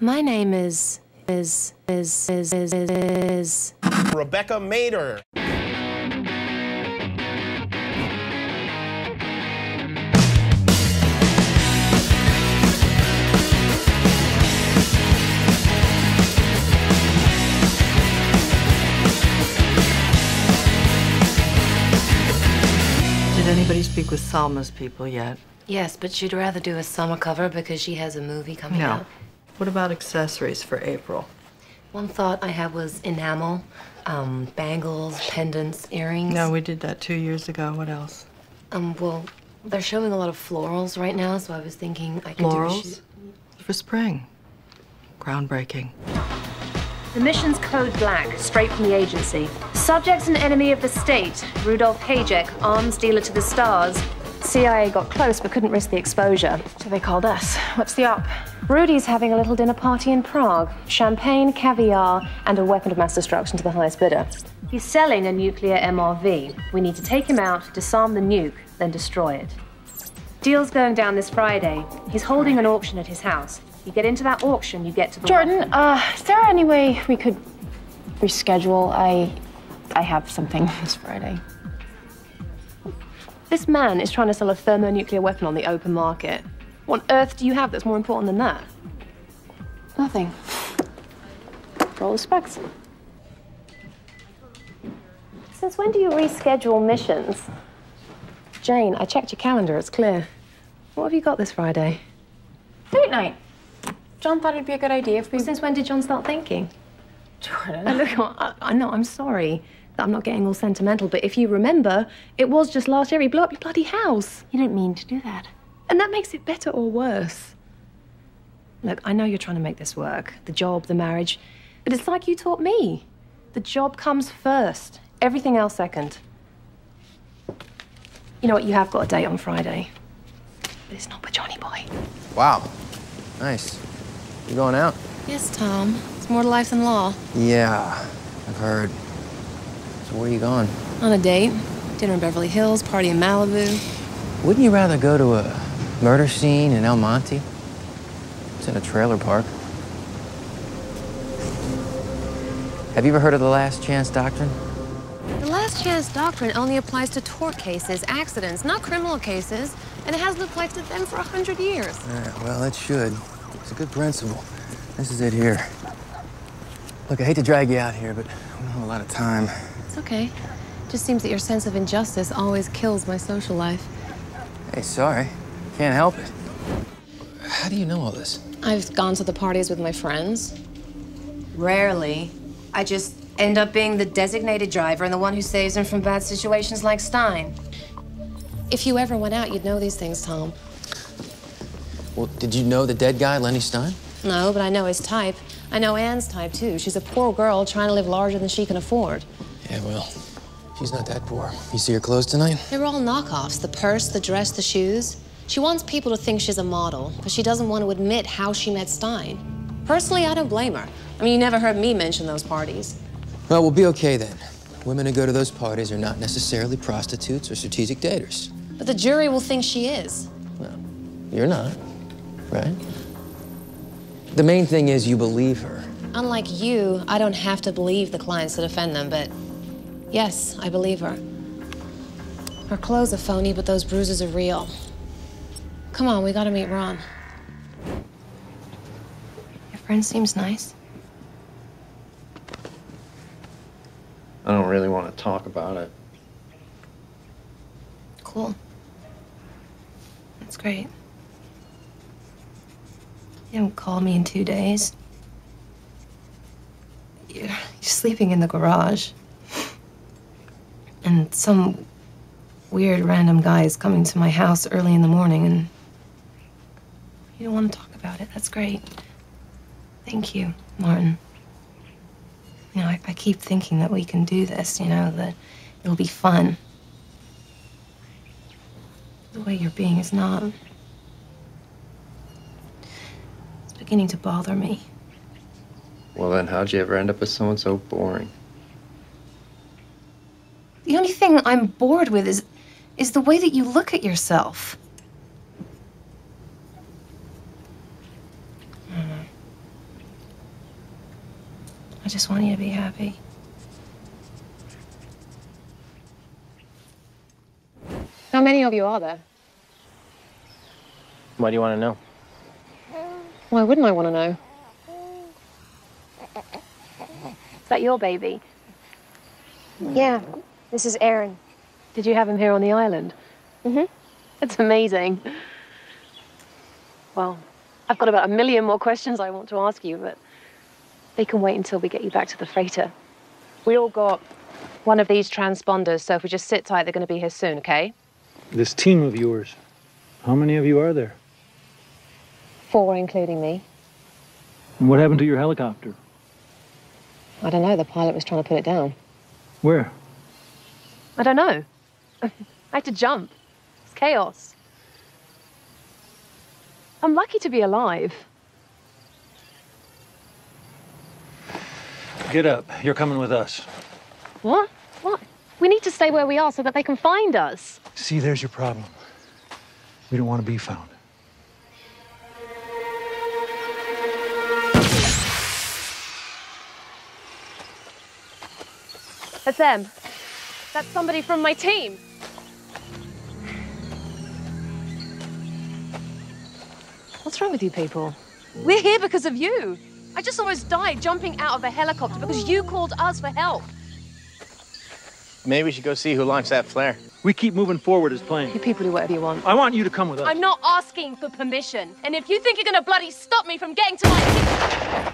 My name is Rebecca Mader. Did anybody speak with Salma's people yet? Yes, but she'd rather do a summer cover because she has a movie coming out. What about accessories for April? One thought I had was enamel, bangles, pendants, earrings. No, we did that 2 years ago. What else? Well, they're showing a lot of florals right now, so I was thinking I could do a Florals? shoot. For spring. Groundbreaking. The mission's code black, straight from the agency. Subject's an enemy of the state. Rudolph Hajek, arms dealer to the stars. CIA got close but couldn't risk the exposure, so they called us. What's the up? Rudy's having a little dinner party in Prague. Champagne, caviar, and a weapon of mass destruction to the highest bidder. He's selling a nuclear MRV. We need to take him out, disarm the nuke, then destroy it. Deal's going down this Friday. He's holding an auction at his house. You get into that auction, you get to the Jordan, is there any way we could reschedule? I have something this Friday. This man is trying to sell a thermonuclear weapon on the open market. What on earth do you have that's more important than that? Nothing. Roll the specs. Since when do you reschedule missions? Jane, I checked your calendar, it's clear. What have you got this Friday? Date night. John thought it'd be a good idea if we... Since when did John start thinking? Jordan. Look, I know, I'm sorry that I'm not getting all sentimental, but if you remember, it was just last year he blew up your bloody house. You didn't mean to do that. And that makes it better or worse. Look, I know you're trying to make this work, the job, the marriage, but it's like you taught me. The job comes first, everything else second. You know what, you have got a date on Friday, but it's not with Johnny Boy. Wow, nice. You going out? Yes, Tom. It's more to life than law. Yeah, I've heard. So where are you going? On a date. Dinner in Beverly Hills, party in Malibu. Wouldn't you rather go to a murder scene in El Monte? It's in a trailer park. Have you ever heard of the last chance doctrine? The last chance doctrine only applies to tort cases, accidents, not criminal cases, and it hasn't applied to them for 100 years. Yeah, well, it should. It's a good principle. This is it here. Look, I hate to drag you out here, but we don't have a lot of time. It's okay. Just seems that your sense of injustice always kills my social life. Hey, sorry. Can't help it. How do you know all this? I've gone to the parties with my friends. Rarely. I just end up being the designated driver and the one who saves them from bad situations like Stein. If you ever went out, you'd know these things, Tom. Well, did you know the dead guy, Lenny Stein? No, but I know his type. I know Anne's type, too. She's a poor girl trying to live larger than she can afford. Yeah, well, she's not that poor. You see her clothes tonight? They were all knockoffs. The purse, the dress, the shoes. She wants people to think she's a model, but she doesn't want to admit how she met Stein. Personally, I don't blame her. I mean, you never heard me mention those parties. Well, we'll be okay then. Women who go to those parties are not necessarily prostitutes or strategic daters. But the jury will think she is. Well, you're not, right? The main thing is you believe her. Unlike you, I don't have to believe the clients to defend them, but yes, I believe her. Her clothes are phony, but those bruises are real. Come on, we gotta meet Ron. Your friend seems nice. I don't really want to talk about it. Cool. That's great. You haven't called me in 2 days. You're sleeping in the garage. And some weird random guy is coming to my house early in the morning and you don't want to talk about it. That's great. Thank you, Martin. You know, I keep thinking that we can do this, you know, that it'll be fun. The way you're being is not. It's beginning to bother me. Well, then how'd you ever end up with someone so boring? The only thing I'm bored with is the way that you look at yourself. I don't know. I just want you to be happy. How many of you are there? Why do you want to know? Why wouldn't I want to know? Is that your baby? Yeah, this is Aaron. Did you have him here on the island? Mm-hmm. That's amazing. Well, I've got about 1 million more questions I want to ask you, but they can wait until we get you back to the freighter. We all got one of these transponders, so if we just sit tight, they're going to be here soon, okay? This team of yours, how many of you are there? 4, including me. And what happened to your helicopter? I don't know. The pilot was trying to put it down. Where? I don't know. I had to jump. It's chaos. I'm lucky to be alive. Get up. You're coming with us. What? What? We need to stay where we are so that they can find us. See, there's your problem. We don't want to be found. That's them. That's somebody from my team. What's wrong with you people? We're here because of you. I just almost died jumping out of a helicopter because you called us for help. Maybe we should go see who launched that flare. We keep moving forward as planned. You people do whatever you want. I want you to come with us. I'm not asking for permission. And if you think you're gonna bloody stop me from getting to my...